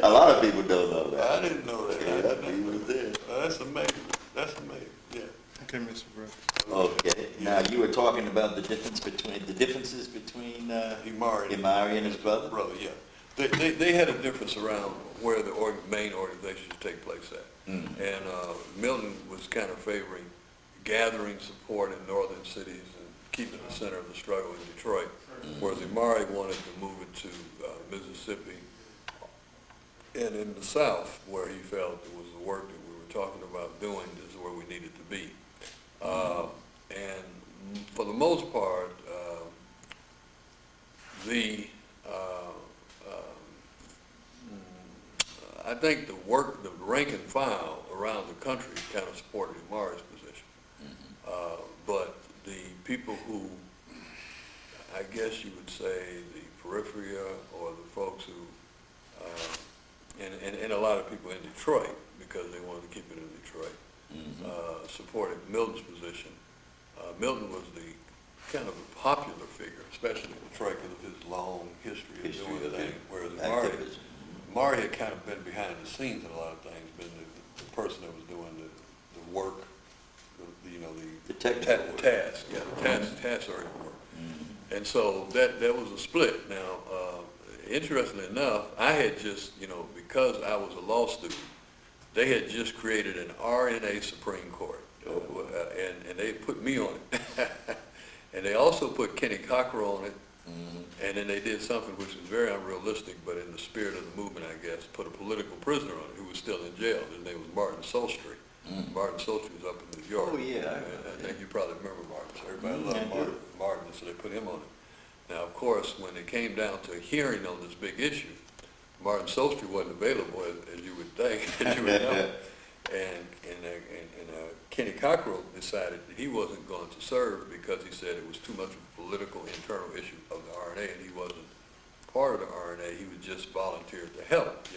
A lot of people don't know that. I didn't know that. Yeah, he was there. That's amazing. That's amazing. Yeah. Okay, Mr. Brooks. Okay, now you were talking about the differences between Imari and his brother? Brother, yeah. They had a difference around where the main organizations take place at. And Milton was kind of favoring gathering support in northern cities and keeping the center of the struggle in Detroit, whereas Imari wanted to move it to Mississippi and in the South, where he felt it was the work that we were talking about doing is where we needed to be. And for the most part, I think the rank and file around the country kind of supported Imari's position. But the people who, I guess you would say, the periphery or the folks who, and a lot of people in Detroit, because they wanted to keep it in Detroit, supported Milton's position. Milton was the kind of a popular figure, especially in Detroit, because of his long history of doing the thing, whereas Imari had kind of been behind the scenes in a lot of things, been the person that was doing the work, the technical work. task, task-oriented work. And so that was a split. Now, interestingly enough, I had just, because I was a law student, they had just created an RNA Supreme Court, and they put me on it. And they also put Kenny Cockrell on it, and then they did something which was very unrealistic, but in the spirit of the movement, I guess, put a political prisoner on it who was still in jail. His name was Martin Solstry. Martin Solstry was up in New York. Oh, yeah. I think you probably remember Martin. So everybody loved Martin, so they put him on it. Now, of course, when it came down to a hearing on this big issue, Martin Solstry wasn't available, as you would think, as you would know. And Kenny Cockrell decided that he wasn't going to serve because he said it was too much of a political internal issue of the RNA, and he wasn't part of the RNA. He would just volunteer to help,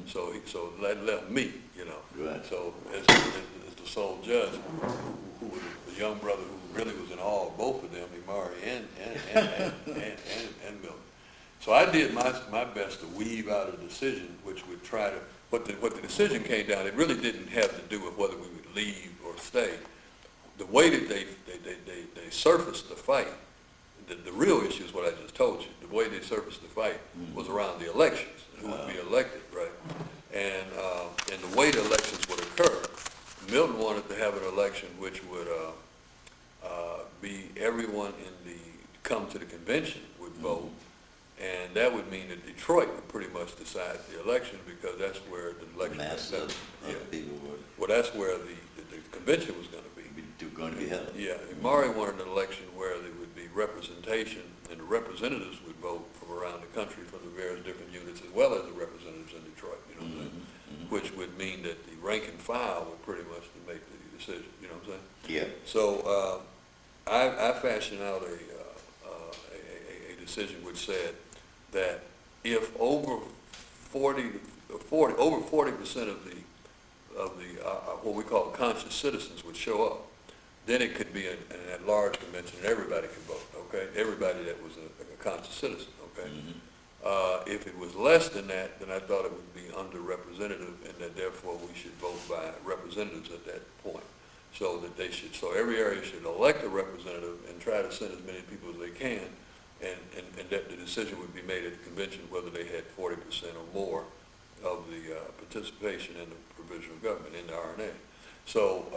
So that left me, Right. So as the sole judge, who was the young brother who really was in awe of both of them, Imari and Milton. So I did my best to weave out a decision which would try to, what the decision came down, it really didn't have to do with whether we would leave or stay. The way that they surfaced the fight, the real issue is what I just told you. The way they surfaced the fight was around the elections, who would be elected, right? And the way the elections would occur. Milton wanted to have an election which would be everyone come to the convention would vote. And that would mean that Detroit would pretty much decide the election because that's where the election people were. Well, that's where the convention was going to be. Going to be held. Yeah, Imari wanted an election where there would be representation, and the representatives would vote from around the country from the various different units, as well as the representatives in Detroit. Which would mean that the rank and file would pretty much make the decision. You know what I'm saying? Yeah. So I fashioned out a decision which said that if over 40% of the what we call conscious citizens would show up, then it could be an at-large convention and everybody could vote. Okay, everybody that was a conscious citizen. Okay. If it was less than that, then I thought it would be underrepresentative, and that therefore we should vote by representatives at that point. So every area should elect a representative and try to send as many people as they can, and that the decision would be made at the convention whether they had 40% or more of the participation in the provisional government in the RNA. So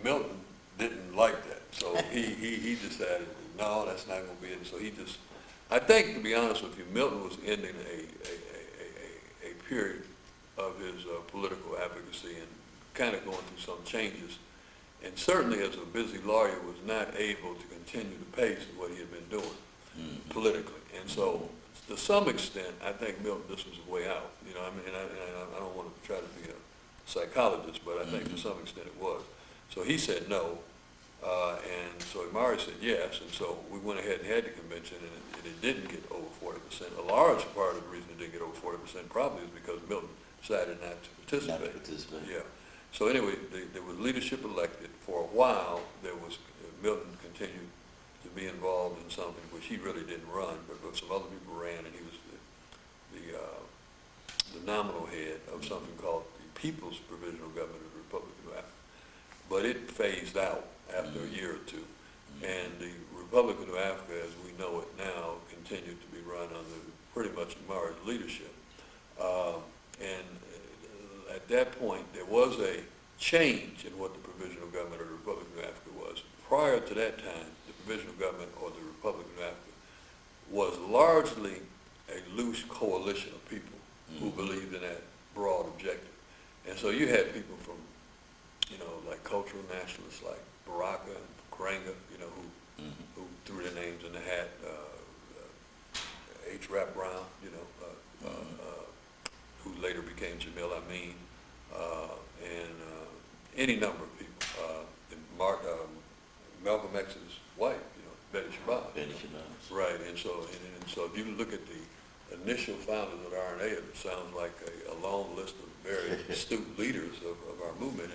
Milton didn't like that, so he decided, no, that's not going to be it. So I think, to be honest with you, Milton was ending a period of his political advocacy and kind of going through some changes, and certainly as a busy lawyer was not able to continue the pace of what he had been doing politically. And so to some extent, I think Milton, this was a way out. I mean, and I don't want to try to be a psychologist, but I think to some extent it was. So he said no, and so Imari said yes, and so we went ahead and had the convention, and it didn't get over 40%. A large part of the reason it didn't get over 40% probably is because Milton decided not to participate. Not to participate. Yeah. So anyway, there was leadership elected. For a while, Milton continued to be involved in something which he really didn't run, but some other people ran, and he was the nominal head of something called the People's Provisional Government of the Republic of Africa. But it phased out after a year or two. And the Republic of Africa, as we know it now, continued to be run under pretty much Amari's leadership. At that point, there was a change in what the Provisional Government of the Republic of Africa was. Prior to that time, the Provisional Government or the Republic of Africa was largely a loose coalition of people who believed in that broad objective. And so you had people from, like cultural nationalists like Baraka and Karenga, who threw their names in the hat, H. Rap Brown, who later became Jamil Amin, and any number of people. Malcolm X's wife, Betty Shabazz. Betty Shabazz. Right, and so if you look at the initial founders of the RNA, it sounds like a long list of very astute leaders of our movement,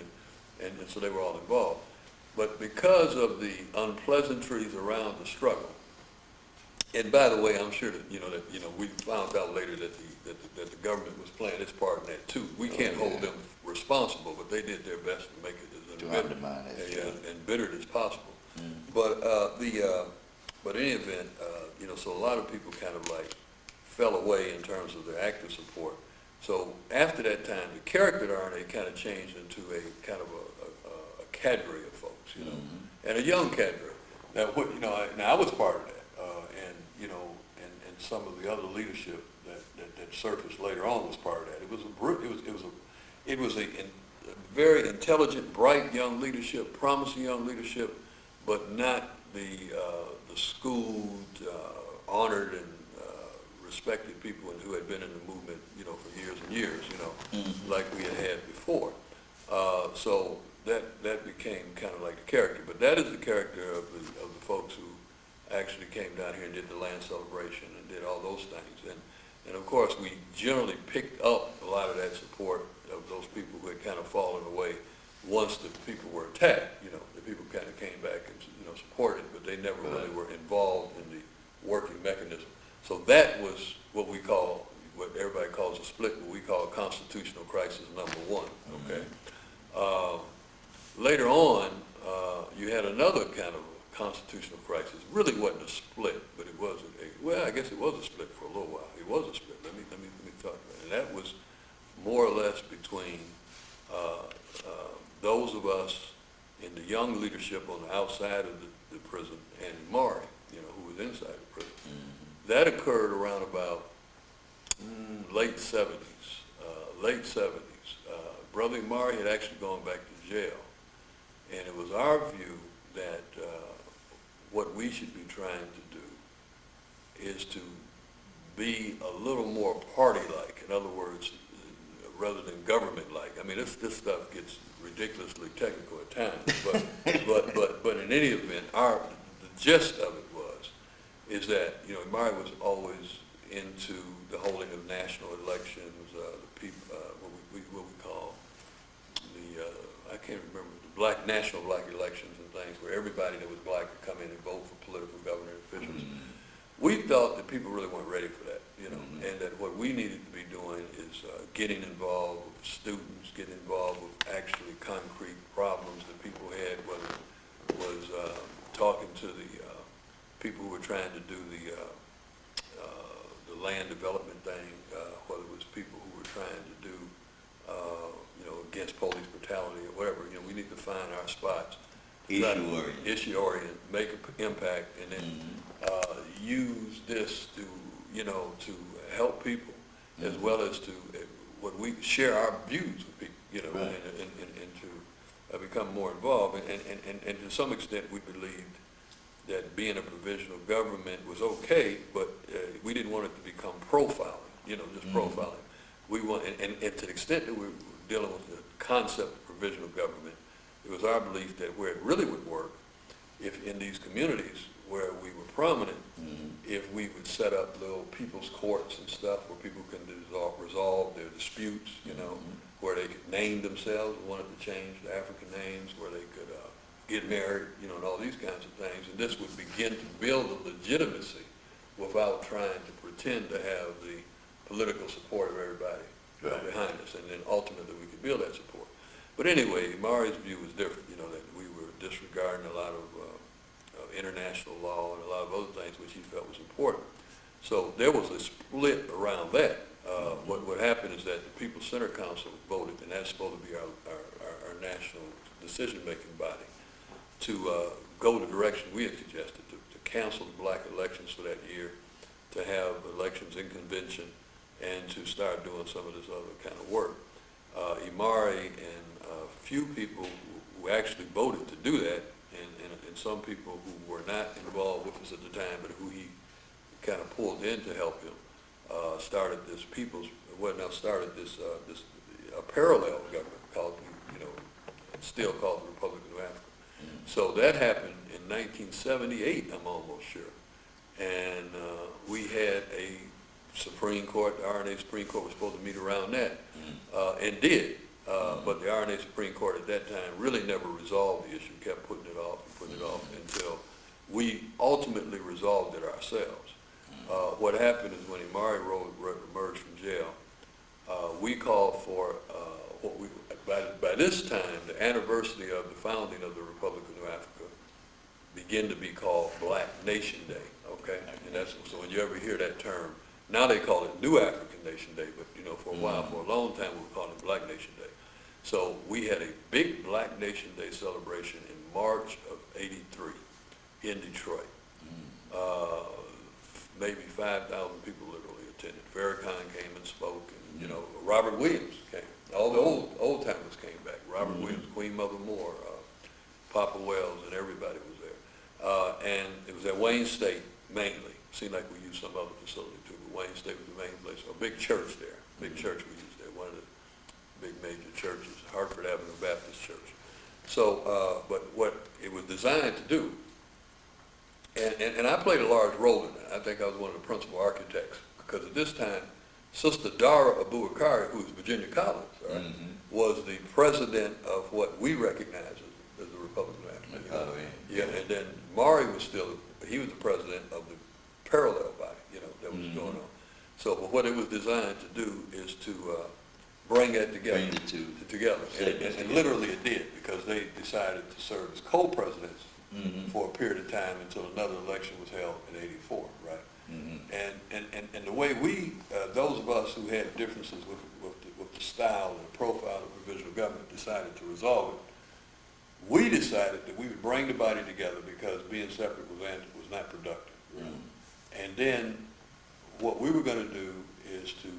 and so they were all involved. But because of the unpleasantries around the struggle, and by the way, I'm sure that we found out later that the government was playing its part in that too. We can't hold them responsible, but they did their best to make it as bitter as possible. But in any event, so a lot of people kind of like fell away in terms of their active support. So after that time, the character of the RNA kind of changed into a kind of a cadre of folks, and a young cadre. Now, I was part of that, and some of the other leadership that surfaced later on was part of that. It was a very intelligent, bright young leadership, promising young leadership, but not the schooled, honored, and respected people who had been in the movement, for years and years, like we had before. So that became kind of like the character. But that is the character of the folks who actually came down here and did the land celebration and did all those things. And of course, we generally picked up a lot of that support of those people who had kind of fallen away once the people were attacked. The people kind of came back and supported, but they never really were involved in the working mechanism. So that was what everybody calls a split, what we call constitutional crisis number one, okay? Later on, you had another kind of constitutional crisis. It really wasn't a split, but it was I guess it was a split for a little while. It was a split. Let me talk about it. And that was more or less between those of us in the young leadership on the outside of the prison and Mari, who was inside the prison. That occurred around about late 70s. Brother Mari had actually gone back to jail, and it was our view that what we should be trying to do is to be a little more party-like. In other words, rather than government-like. I mean, this stuff gets ridiculously technical at times, but in any event, the gist of it is that Mari was always into the holding of national elections, what we call I can't remember, the national black elections and things, where everybody that was black could come in and vote for political government officials. We thought that people really weren't ready for that, and that what we needed to be doing is getting involved with students, getting involved with actually concrete problems that people had, whether it was talking to the people who were trying to do the land development thing, whether it was people who were trying to do, against police brutality or whatever. We need to find our spots. Issue-oriented, make an impact, and then use this to help people, as well as to what we share our views with people, and to become more involved. And to some extent, we believed that being a provisional government was okay, but we didn't want it to become profiling, just profiling. We want, and to the extent that we were dealing with the concept of provisional government, it was our belief that where it really would work, if in these communities where we were prominent, if we would set up little people's courts and stuff where people can resolve their disputes, where they could name themselves, wanted to change the African names, where they could get married, and all these kinds of things. And this would begin to build a legitimacy without trying to pretend to have the political support of everybody Right. behind us, and then ultimately we could build that support. But anyway, Mari's view was different, you know, that we were disregarding a lot of international law and a lot of other things which he felt was important. So there was a split around that. What happened is that the People's Center Council voted, and that's supposed to be our national decision-making body, to go the direction we had suggested, to cancel the black elections for that year, to have elections in convention, and to start doing some of this other kind of work. Imari and a few people who actually voted to do that, and some people who were not involved with us at the time, but who he kind of pulled in to help him, started this a parallel government called, still called the Republic of New Africa. So that happened in 1978, I'm almost sure. And we had a Supreme Court, the RNA Supreme Court was supposed to meet around that, and did. But the RNA Supreme Court at that time really never resolved the issue, kept putting it off until we ultimately resolved it ourselves. What happened is when Imari emerged from jail, we called for by this time, the anniversary of the founding of the Republic of New Africa began to be called Black Nation Day, okay? And that's, so when you ever hear that term, now they call it New African Nation Day, but for a while, for a long time, we were calling it Black Nation Day. So we had a big Black Nation Day celebration in March of '83 in Detroit. Maybe 5,000 people literally attended. Farrakhan came and spoke, and Robert Williams came. All the old timers came back. Robert Williams, Queen Mother Moore, Papa Wells, and everybody was there. And it was at Wayne State mainly. Seemed like we used some other facility too, but Wayne State was the main place. A big church there. Big church we used there. One of the big major churches, Hartford Avenue Baptist Church. So, but what it was designed to do, and I played a large role in that. I think I was one of the principal architects, because at this time, Sister Dara Abubakari, who was Virginia Collins, right, was the president of what we recognize as the Republic of Africa. Yeah, and then Mari was he was the president of the parallel body, that was going on. So, but what it was designed to do is to bring that together. Bring the two together. And literally it did, because they decided to serve as co-presidents for a period of time until another election was held in '84, right? And the way those of us who had differences with the style and the profile of the provisional government decided to resolve it, we decided that we would bring the body together because being separate was not productive. And then what we were going to do is to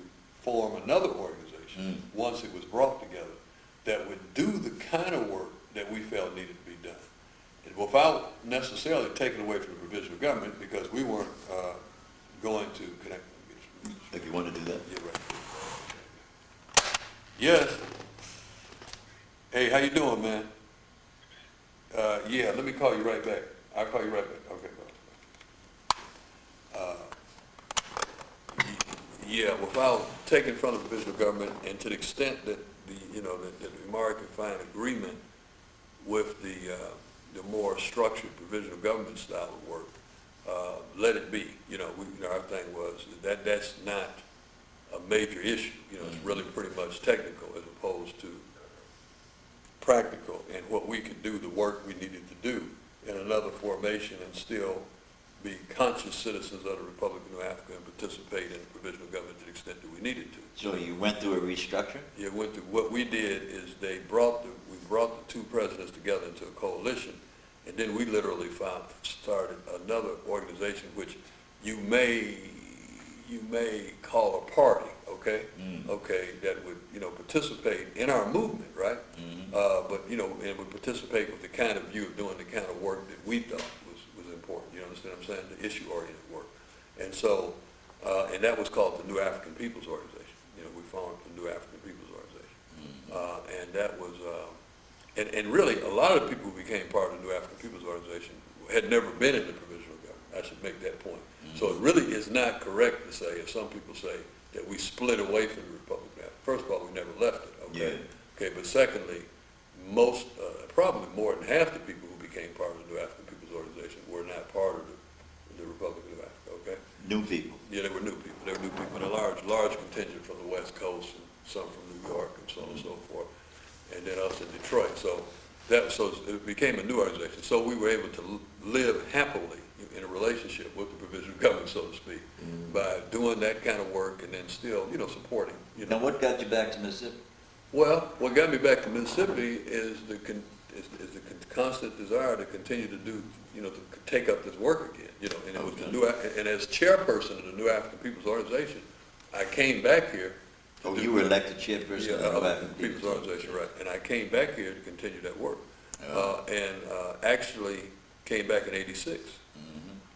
form another organization once it was brought together that would do the kind of work that we felt needed to be done. And without necessarily taking away from the provisional government, because we weren't going to connect. If you want to do that. Yeah, right. Yes. Hey, how you doing, man? Yeah, let me call you right back. I'll call you right back. Okay, bye. Yeah, without taking from the provisional government, and to the extent that that Imari could find agreement with the more structured provisional government style of work, let it be. Our thing was that's not a major issue. It's really pretty much technical as opposed to practical, and what we could do, the work we needed to do in another formation and still be conscious citizens of the Republic of New Africa and participate in the provisional government to the extent that we needed to. So you went through a restructure? Yeah, what we did is we brought the two presidents together into a coalition, and then we literally started another organization which you may call a party, okay? Okay, that would participate in our movement, right? But and would participate with the kind of view of doing the kind of work that we thought was important. You understand what I'm saying? The issue-oriented work, and so and that was called the New African People's Organization. We formed the New African People's Organization, and that was and really a lot of the people who became part of the New African People's Organization had never been in the provisional government. I should make that point. So it really is not correct to say, as some people say, that we split away from the Republic of Africa. First of all, we never left it, okay? Yeah. Okay, but secondly, probably more than half the people who became part of the New African People's Organization were not part of the Republic of New Africa, okay? New people. Yeah, they were new people. They were new people, and a large contingent from the West Coast, and some from New York and so on and so forth, and then us in Detroit. So it became a new organization. So we were able to live happily in a relationship with the provincial government, so to speak, by doing that kind of work and then still, supporting. Now, what got you back to Mississippi? Well, what got me back to Mississippi is the constant desire to continue to do, to take up this work again, and it was the new, and as chairperson of the New African People's Organization, I came back here. Oh, you were elected chairperson of the New African People's Organization, right, and I came back here to continue that work, and actually came back in '86.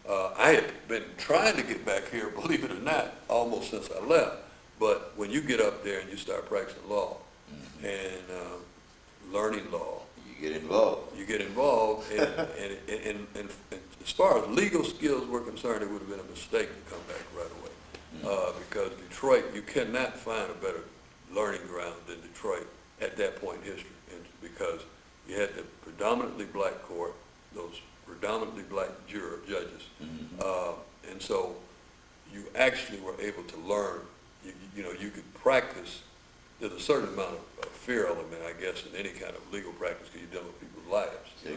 I had been trying to get back here, believe it or not, almost since I left, but when you get up there and you start practicing law, and learning law, you get involved. You get involved, and as far as legal skills were concerned, it would have been a mistake to come back right away. Because Detroit, you cannot find a better learning ground than Detroit at that point in history, because you had the predominantly black court, those predominantly black judges, and so you actually were able to learn. You could practice. There's a certain amount of fear element, I guess, in any kind of legal practice because you're dealing with people's lives. So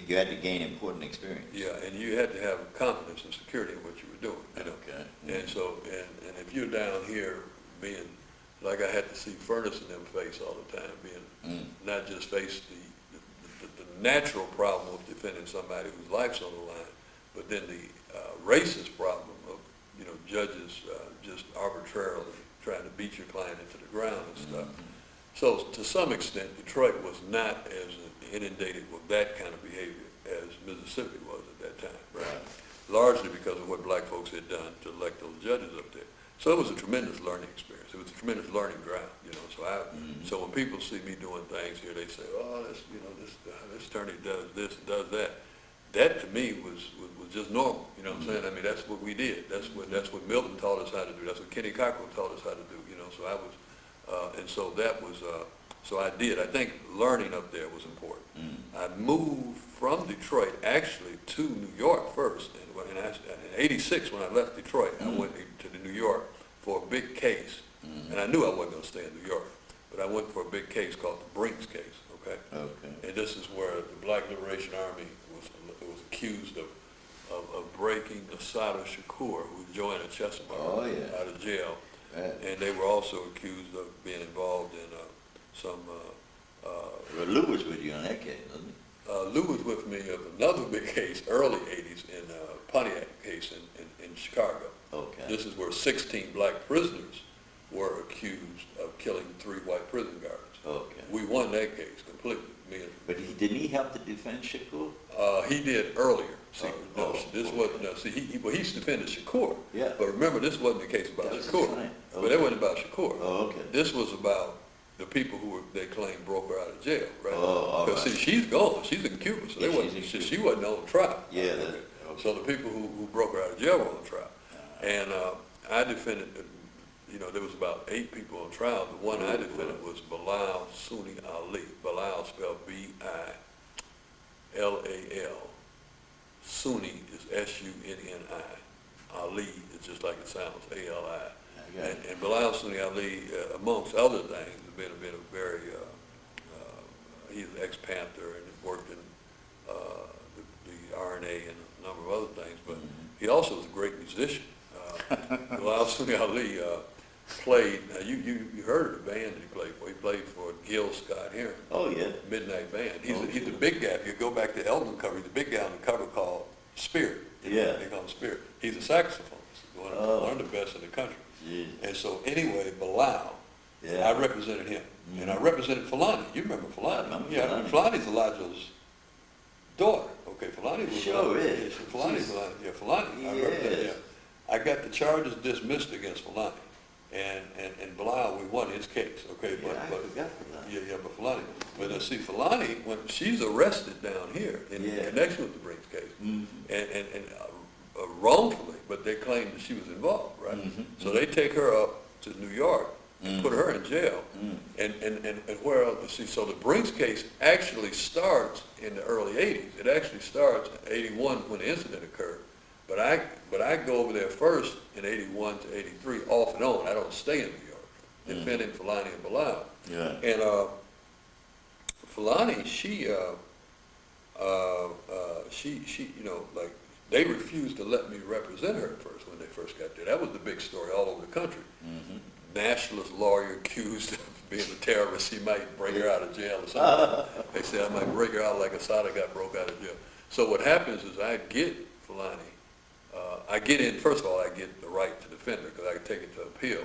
you had to gain important experience. Yeah, and you had to have confidence and security in what you were doing. Okay. And so, and if you're down here being, like I had to see Furnace and them face all the time, being not just face the natural problem of defending somebody whose life's on the line, but then the racist problem of, judges just arbitrarily trying to beat your client into the ground and stuff. So to some extent, Detroit was not as inundated with that kind of behavior as Mississippi was at that time, right? Largely because of what black folks had done to elect those judges up there. So it was a tremendous learning experience. It was a tremendous learning ground, So when people see me doing things here, they say, "Oh, this attorney does this and does that." That to me was just normal. You know what I'm saying? I mean, that's what we did. That's what Milton taught us how to do. That's what Kenny Cockrell taught us how to do. So I was, and so that was. So I did. I think learning up there was important. I moved from Detroit actually to New York first. And in '86, when I left Detroit, I went to New York for a big case. And I knew I wasn't going to stay in New York, but I went for a big case called the Brinks case. Okay. And this is where the Black Liberation Army was accused of breaking Assata Shakur, who joined a Chesapeake out of jail. And they were also accused of being involved in some. Well, Lou was with you on that case, wasn't he? Lou was with me of another big case, early '80s, in Pontiac case in Chicago. Okay. This is where 16 black prisoners were accused of killing 3 white prison guards. Okay. We won that case completely. But didn't he help to defend Shakur? He did earlier. See, this wasn't. He defended Shakur. Yeah. But remember, this wasn't the case about Shakur. But it wasn't about Shakur. Oh, okay. This was about the people who they claimed broke her out of jail, right? Oh, all right. Because see, she's gone. She's in Cuba, so she wasn't on trial. Yeah. Okay. So the people who broke her out of jail were on trial, and I defended. There was about 8 people on trial. The one I defended was Bilal Sunni Ali. Bilal spelled B-I-L-A-L. Sunni is S-U-N-N-I. Ali is just like it sounds, A-L-I. And Bilal Sunni Ali, amongst other things, has been a very, he's an ex-Panther and worked in the RNA and a number of other things, but he also was a great musician. Bilal Sunni Ali played, you heard of the band that he played for. He played for Gil Scott-Heron. Oh, yeah. Midnight Band. He's a big guy. If you go back to the album cover, he's a big guy on the cover called Spirit. Yeah. They call him Spirit. He's a saxophonist, one of the best in the country. Yeah. And so anyway, Bilal, I represented him. And I represented Fulani. You remember Fulani? Fulani's Elijah's daughter. Okay, Fulani was. Sure is. Fulani. I represented him. I got the charges dismissed against Fulani. And Bilal, we won his case, okay? I forgot Fulani. But Fulani. But see, Fulani, when she's arrested down here in connection with the Brinks case, and wrongfully, but they claim that she was involved, right? So they take her up to New York and put her in jail. And where else? See, so the Brinks case actually starts in the early '80s. It actually starts in '81 when the incident occurred. But I go over there first in '81 to '83 off and on. I don't stay in New York. defending Fulani and Bilal. Yeah. And Fulani, she, you know, like, they refused to let me represent her at first when they first got there. That was the big story all over the country. Nationalist lawyer accused of being a terrorist, he might break her out of jail or something. They said I might break her out like Assata got broke out of jail. So what happens is I get Fulani, I get in, first of all, I get the right to defend her because I can take it to appeal.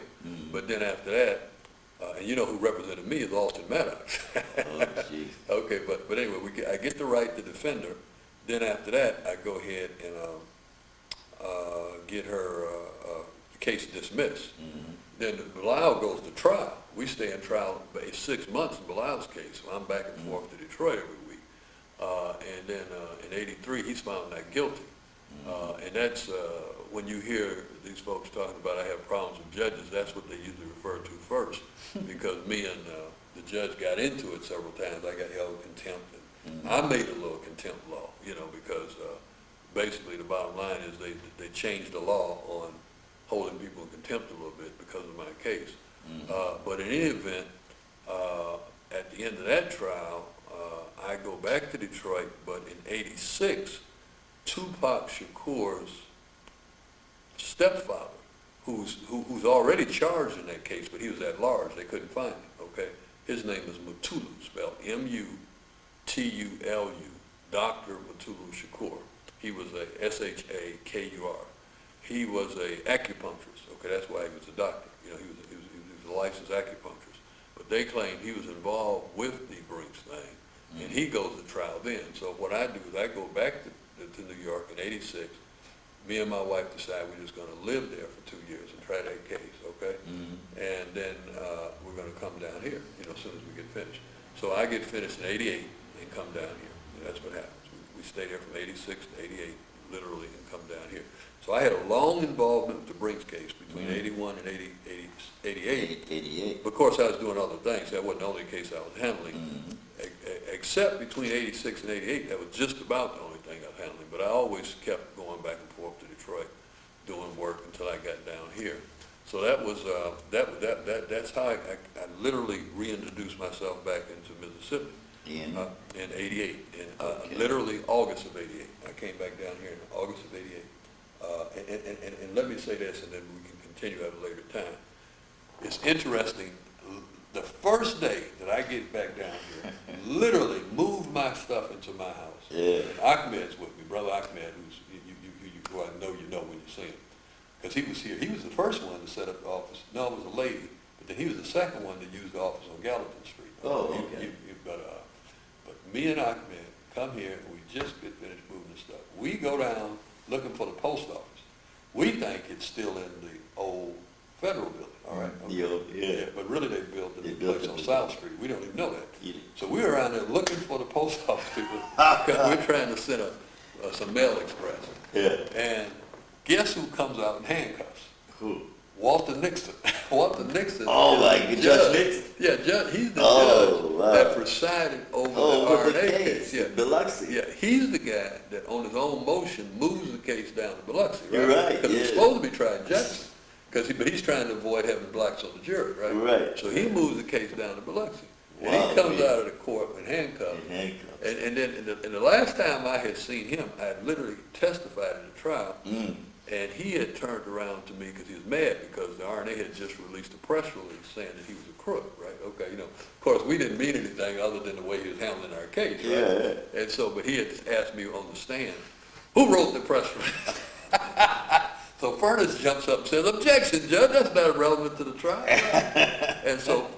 But then after that, and you know who represented me is Austin Maddox. Okay, but anyway, I get the right to defend her. Then after that, I go ahead and get her case dismissed. Then Bilal goes to trial. We stay in trial for 6 months in Bilal's case. So I'm back and forth to Detroit every week. And then in '83, he's found not guilty. And that's when you hear these folks talking about I have problems with judges, that's what they usually refer to first. Because me and the judge got into it several times. I got held in contempt. And I made a little contempt law, you know, because basically the bottom line is they changed the law on holding people in contempt a little bit because of my case. But in any event, at the end of that trial, I go back to Detroit, but in '86, Tupac Shakur's stepfather, who's already charged in that case, but he was at large, they couldn't find him, okay? His name is Mutulu, spelled M-U-T-U-L-U, Dr. Mutulu Shakur. He was a S-H-A-K-U-R. He was a acupuncturist, okay, that's why he was a doctor. You know, he was a licensed acupuncturist. But they claimed he was involved with the Brinks thing, and he goes to trial then. So what I do is I go back to New York in '86. Me and my wife decide we're just going to live there for 2 years and try that case, okay? And then we're going to come down here, you know, as soon as we get finished. So I get finished in '88 and come down here. And that's what happens. We stay there from '86 to '88, literally, and come down here. So I had a long involvement with the Brinks case between '81 and '88. Of course, I was doing other things. That wasn't the only case I was handling. Except between '86 and '88, that was just about the only thing I was handling. But I always kept going back and forth to Detroit, doing work until I got down here. So that was that's how I literally reintroduced myself back into Mississippi in '88, literally August of '88. I came back down here in August of '88. And let me say this, and then we can continue at a later time. It's interesting. The first day that I get back down here, literally moved my stuff into my house. And Ahmed's with me, Brother Ahmed, who I know you know when you see him. Because he was here. He was the first one to set up the office. No, it was a lady. But then he was the second one to use the office on Gallatin Street. But me and Ahmed come here, and we just get finished moving the stuff. We go down looking for the post office. We think it's still in the old federal building, all right? Okay. But really they built the place on South Street. We don't even know that. So we were around there looking for the post office people because we're trying to send some mail express. And guess who comes out in handcuffs? Who? Walter Nixon. Walter Nixon. Oh, like Judge Nixon? Yeah, he's the judge that presided over the RNA case. Yeah. Biloxi. Yeah, he's the guy that on his own motion moves the case down to Biloxi, right? You're right, Because it's supposed to be tried in Jackson. But he's trying to avoid having blacks on the jury, right? Right. So he moves the case down to Biloxi. And he comes out of the court in handcuffs. And then the last time I had seen him, I had literally testified in the trial. And he had turned around to me because he was mad because the RNA had just released a press release saying that he was a crook, right? Okay, you know, of course, we didn't mean anything other than the way he was handling our case, right? And so, but he had asked me on the stand, who wrote the press release? So Furnace jumps up and says, objection, Judge, that's not relevant to the trial. And so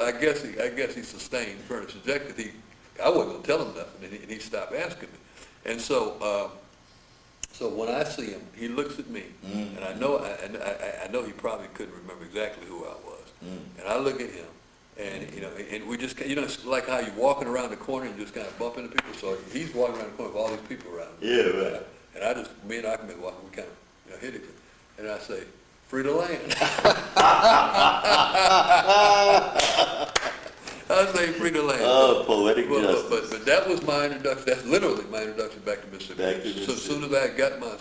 I guess he sustained Furnace objected. I wasn't going to tell him nothing, and he stopped asking me. And so when I see him, he looks at me, and I know he probably couldn't remember exactly who I was. And I look at him, and you know, and we just, you know, it's like how you're walking around the corner and just kind of bump into people. So he's walking around the corner with all these people around him. Yeah, right. And I just, me and Ahmed walking, we kind of, you know, hit it, and I say, free the land. I say free the land. Oh, poetic justice. But that was my introduction. That's literally my introduction back to Mississippi. So as soon as I got my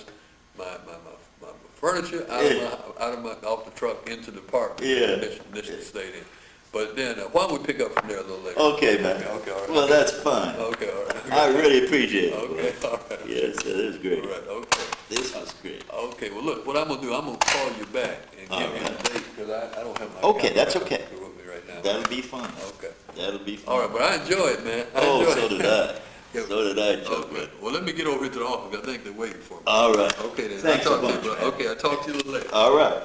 furniture off the truck into the park. Yeah. Mission stayed in. But then, why don't we pick up from there a little later? Okay, man. Okay, all right. Well, that's fine. Okay, all right. I really appreciate it. Okay, all right. Yes, that is great. All right, okay. This was great. Okay, well, look, what I'm gonna do, I'm gonna call you back and give you Alright. a date, because I don't have my Okay, that's calendar okay. with me right now. That'll be fun. Okay. That'll be fun. All right, but I enjoy it, man. I Oh, enjoy so it. did I. Yeah. So did I, Chokwe. Okay, well, let me get over here to the office. I think they're waiting for me. All right. Okay, then. Thanks I'll a talk to bunch, you, man. Okay, I'll talk to you a little later. All right.